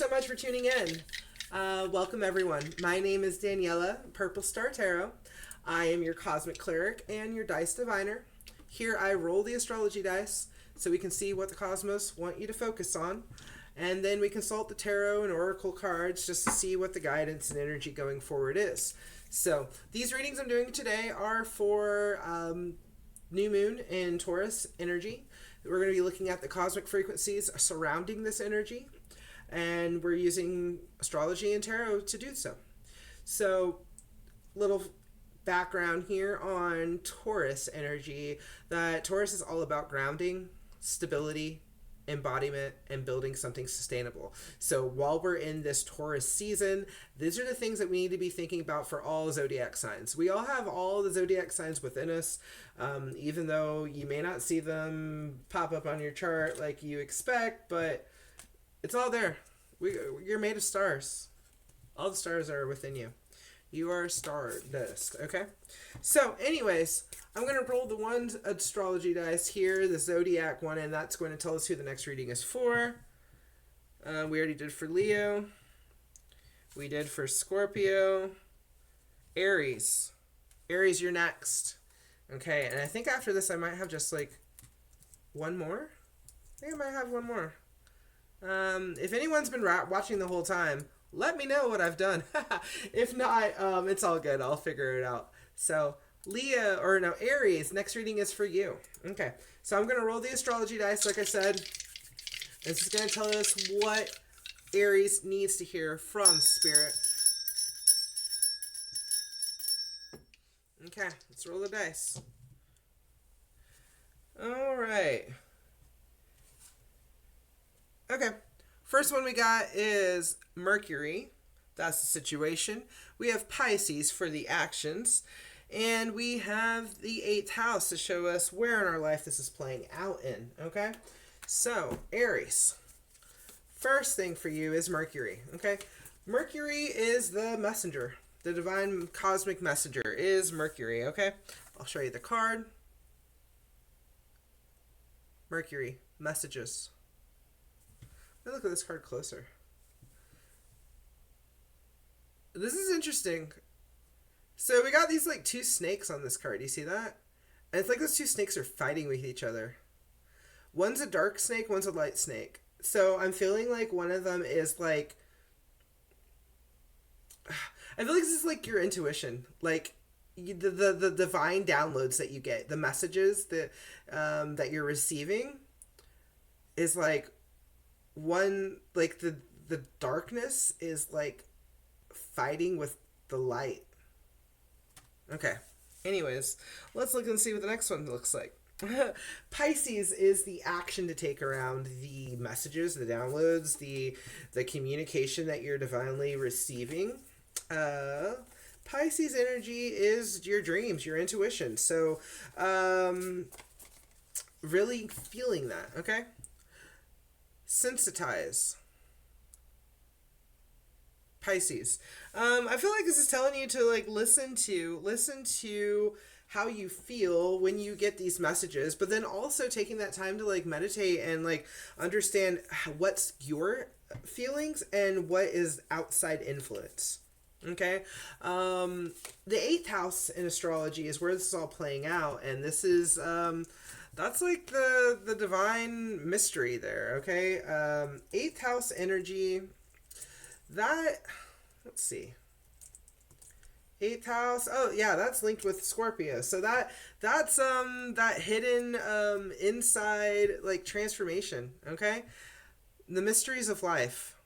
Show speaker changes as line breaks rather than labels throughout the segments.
so much for tuning in. Welcome, everyone. My name is Daniela, Purple Star Tarot. I am your Cosmic Cleric and your Dice Diviner. Here I roll the astrology dice so we can see what the cosmos want you to focus on. And then we consult the tarot and oracle cards just to see what the guidance and energy going forward is. So these readings I'm doing today are for new moon in Taurus energy. We're going to be looking at the cosmic frequencies surrounding this energy, and we're using astrology and tarot to do so. So, little background here on Taurus energy, that Taurus is all about grounding, stability, embodiment, and building something sustainable. So while we're in this Taurus season, these are the things that we need to be thinking about for all zodiac signs. We all have all the zodiac signs within us, even though you may not see them pop up on your chart like you expect, but it's all there. You're made of stars. All the stars are within you. You are stardust, okay? So, anyways, I'm going to roll the one astrology dice here, the Zodiac one, and that's going to tell us who the next reading is for. We already did for Leo. We did for Scorpio. Aries. Aries, you're next. Okay, and I think after this I might have just, like, one more? I think I might have one more. If anyone's been watching the whole time, let me know what I've done. If not, it's all good. I'll figure it out. So, Aries, next reading is for you. Okay, so I'm going to roll the astrology dice, like I said. This is going to tell us what Aries needs to hear from Spirit. Okay, let's roll the dice. All right. Okay. First one we got is Mercury. That's the situation. We have Pisces for the actions. And we have the 8th house to show us where in our life this is playing out in. Okay? So, Aries. First thing for you is Mercury. Okay? Mercury is the messenger. The divine cosmic messenger is Mercury. Okay? I'll show you the card. Mercury. Messages. Let me look at this card closer. This is interesting. So we got these like two snakes on this card. You see that? And it's like those two snakes are fighting with each other. One's a dark snake, one's a light snake. So I'm feeling like one of them is like... I feel like this is like your intuition. Like the divine downloads that you get. The messages that you're receiving is like... One, like the darkness is like fighting with the light. Okay. Anyways, let's look and see what the next one looks like. Pisces is the action to take around the messages, the downloads, the communication that you're divinely receiving. Pisces energy is your dreams, your intuition. So, really feeling that, okay? Sensitize. Pisces. I feel like this is telling you to like listen to how you feel when you get these messages, but then also taking that time to like meditate and like understand what's your feelings and what is outside influence. Okay? The 8th house in astrology is where this is all playing out, and this is that's like the divine mystery there, okay? 8th house energy, that, let's see. 8th house, oh yeah, that's linked with Scorpio. So that's that hidden inside like transformation, okay? The mysteries of life.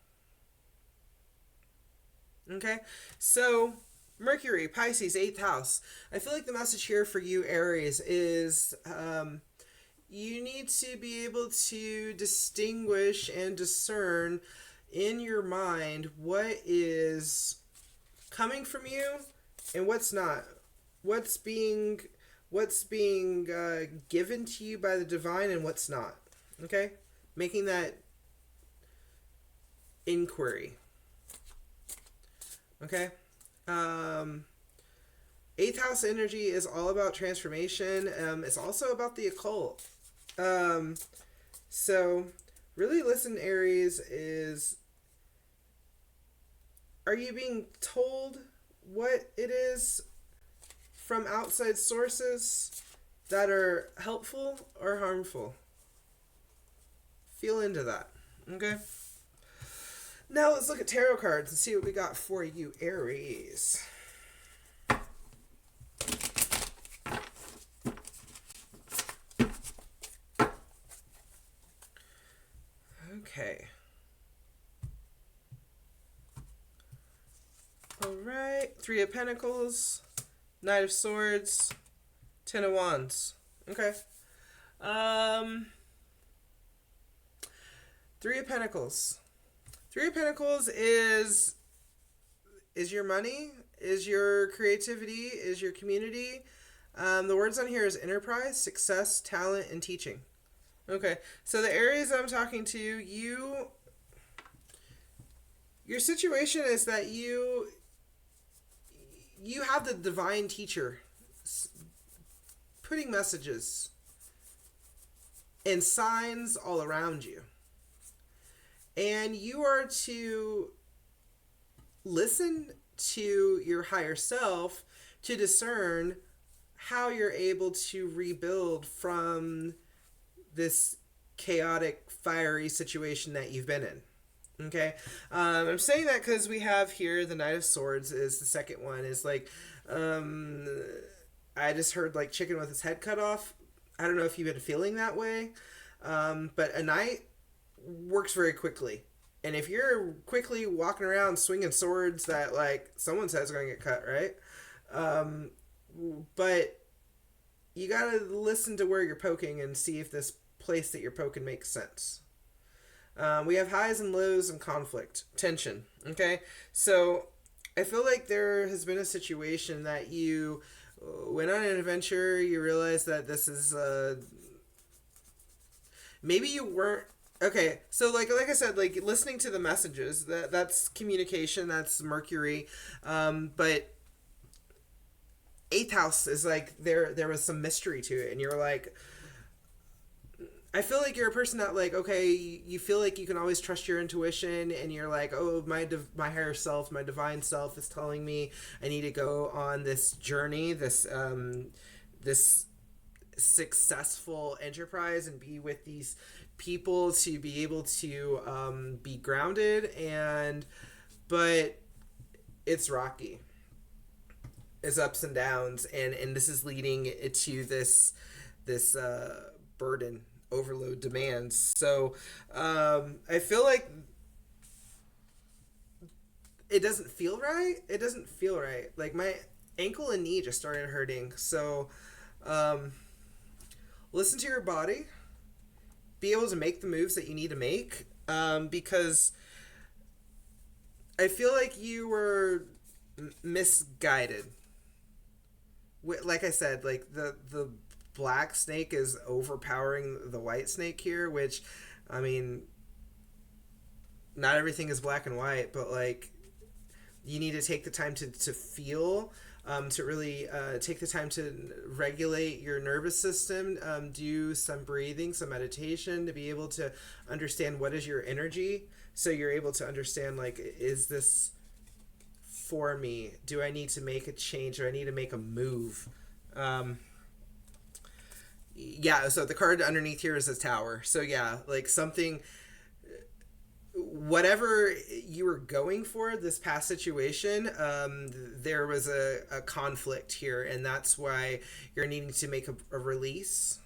Okay? So Mercury, Pisces, 8th house. I feel like the message here for you, Aries, is you need to be able to distinguish and discern in your mind what is coming from you and what's not. What's being given to you by the divine and what's not. Okay? Making that inquiry. Okay? 8th house energy is all about transformation. It's also about the occult. So really listen, Aries, is Are you being told what it is from outside sources that are helpful or harmful? Feel into that. Okay? Now let's look at tarot cards and see what we got for you, Aries. Okay. Alright. Three of Pentacles, Knight of Swords, Ten of Wands. Okay. Three of Pentacles. Three of Pentacles is your money, is your creativity, is your community. The words on here is enterprise, success, talent, and teaching. Okay, so the areas I'm talking to, your situation is that you have the divine teacher putting messages and signs all around you. And you are to listen to your higher self to discern how you're able to rebuild from this chaotic, fiery situation that you've been in. Okay? I'm saying that because we have here the Knight of Swords is the second one. Is like, I just heard like chicken with his head cut off. I don't know if you've been feeling that way. But a knight works very quickly. And if you're quickly walking around swinging swords that like someone's head's going to get cut, right? But you got to listen to where you're poking and see if this place that you're poking makes sense. We have highs and lows and conflict, tension. Okay. So I feel like there has been a situation that you went on an adventure. You realize that this is, maybe you weren't. Okay, so like I said, like listening to the messages, that's communication, that's Mercury, but eighth house is like there was some mystery to it, and you're like, I feel like you're a person that like, okay, you feel like you can always trust your intuition, and you're like, oh, my higher self, my divine self is telling me I need to go on this journey, this successful enterprise and be with these people to be able to be grounded, but it's rocky, it's ups and downs, and this is leading to this burden, overload, demands. So I feel like it doesn't feel right. Like my ankle and knee just started hurting. So listen to your body, be able to make the moves that you need to make, because I feel like you were misguided. Like I said, like the black snake is overpowering the white snake here, which, I mean, not everything is black and white, but like you need to take the time to feel, to really take the time to regulate your nervous system, do some breathing, some meditation to be able to understand what is your energy, so you're able to understand, like, is this for me? Do I need to make a change? Do I need to make a move? Yeah, so the card underneath here is a tower. So yeah, like something, whatever you were going for this past situation, there was a conflict here, and that's why you're needing to make a release.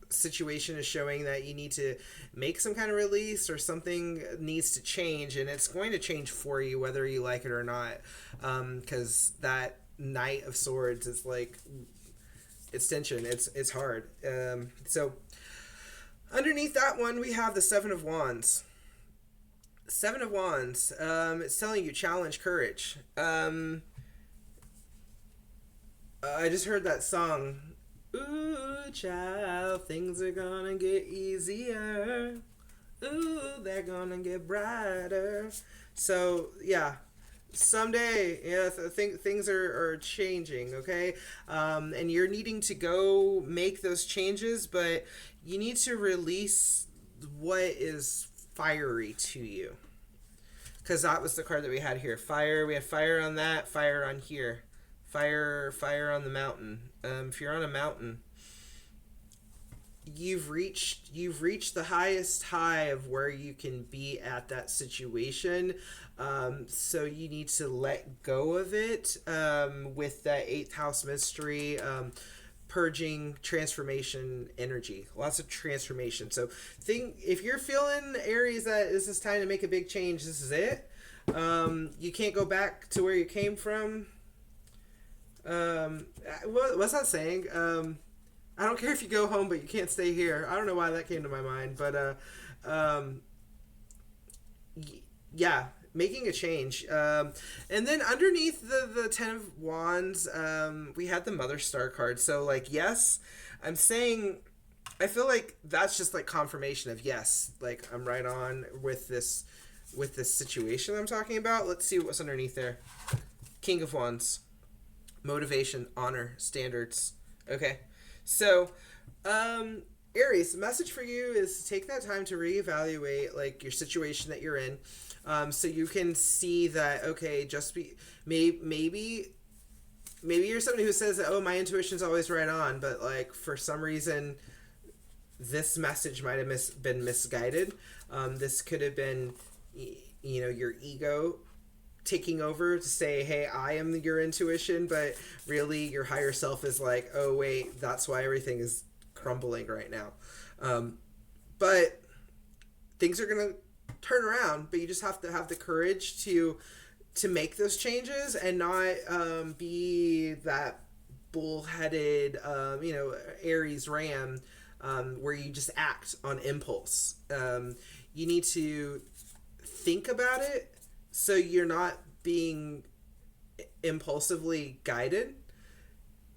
Situation is showing that you need to make some kind of release, or something needs to change, and it's going to change for you whether you like it or not, because that Knight of Swords is like, it's tension, it's hard. So underneath that one we have the Seven of Wands. Seven of Wands, it's telling you challenge, courage. I just heard that song, ooh child, things are gonna get easier, ooh they're gonna get brighter. So yeah, someday, yeah, things are changing, okay? And you're needing to go make those changes, but you need to release what is fiery to you, because that was the card that we had here. Fire. We had fire on that. Fire on here. Fire on the mountain. If you're on a mountain, you've reached the highest high of where you can be at that situation. So you need to let go of it, with that 8th house mystery, purging, transformation energy, lots of transformation. So if you're feeling, Aries, that this is time to make a big change, this is it. You can't go back to where you came from. What's that saying? I don't care if you go home, but you can't stay here. I don't know why that came to my mind, but yeah, making a change. And then underneath the 10 of Wands, we had the Mother Star card. So, like, yes, I'm saying, I feel like that's just like confirmation of yes, like I'm right on with this situation I'm talking about. Let's see what's underneath there. King of Wands, motivation, honor, standards. Okay. So, Aries, the message for you is to take that time to reevaluate, like, your situation that you're in, so you can see that, okay, maybe you're somebody who says that, oh, my intuition's always right on, but, like, for some reason, this message might have been misguided. This could have been, your ego taking over to say, hey, I am your intuition, but really your higher self is like, oh wait, that's why everything is crumbling right now. But things are gonna turn around, but you just have to have the courage to make those changes and not be that bullheaded Aries ram, where you just act on impulse. You need to think about it, so you're not being impulsively guided,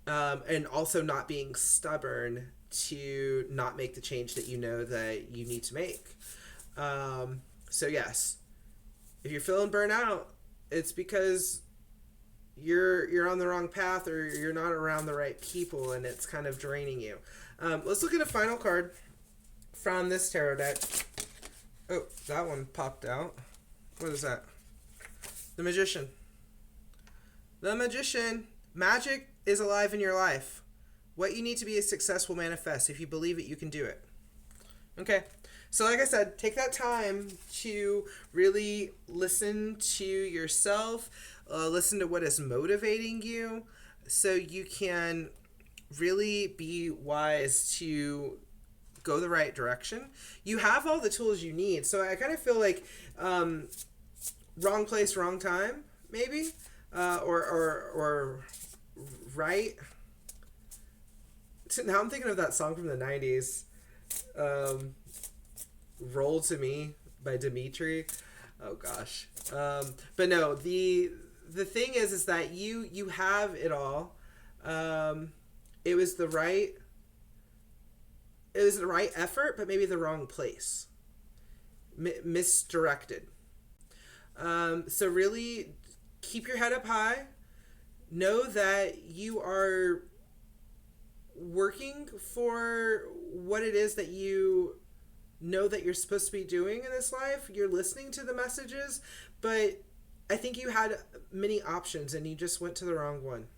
and also not being stubborn to not make the change that you know that you need to make. So yes, if you're feeling burnt out, it's because you're on the wrong path, or you're not around the right people, and it's kind of draining you. Let's look at a final card from this tarot deck. Oh, that one popped out. What is that? The Magician. The Magician. Magic is alive in your life. What you need to be is successful manifest. If you believe it, you can do it. Okay. So like I said, take that time to really listen to yourself, listen to what is motivating you, so you can really be wise to go the right direction. You have all the tools you need. So I kind of feel like wrong place, wrong time, maybe, or right. Now I'm thinking of that song from the 90s, Roll to Me by Dimitri. Oh gosh. But no, the thing is that you have it all. It was the right effort, but maybe the wrong place. Misdirected. So really keep your head up high. Know that you are working for what it is that you know that you're supposed to be doing in this life. You're listening to the messages, but I think you had many options and you just went to the wrong one.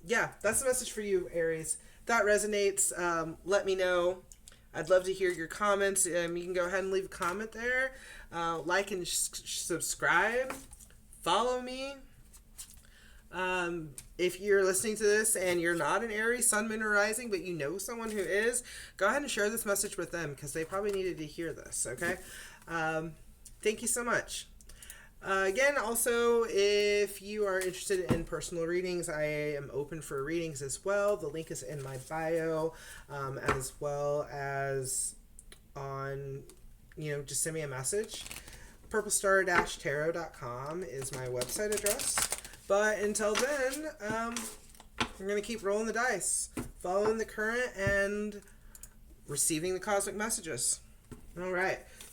Yeah, that's the message for you, Aries. If that resonates, let me know. I'd love to hear your comments. You can go ahead and leave a comment there. Like and subscribe. Follow me. If you're listening to this and you're not an Aries, Sun, Moon, or Rising, but you know someone who is, go ahead and share this message with them because they probably needed to hear this, okay? Thank you so much. Again, also, if you are interested in personal readings, I am open for readings as well. The link is in my bio, as well as on, just send me a message. purplestar-tarot.com is my website address. But until then, we're going to keep rolling the dice, following the current, and receiving the cosmic messages. All right.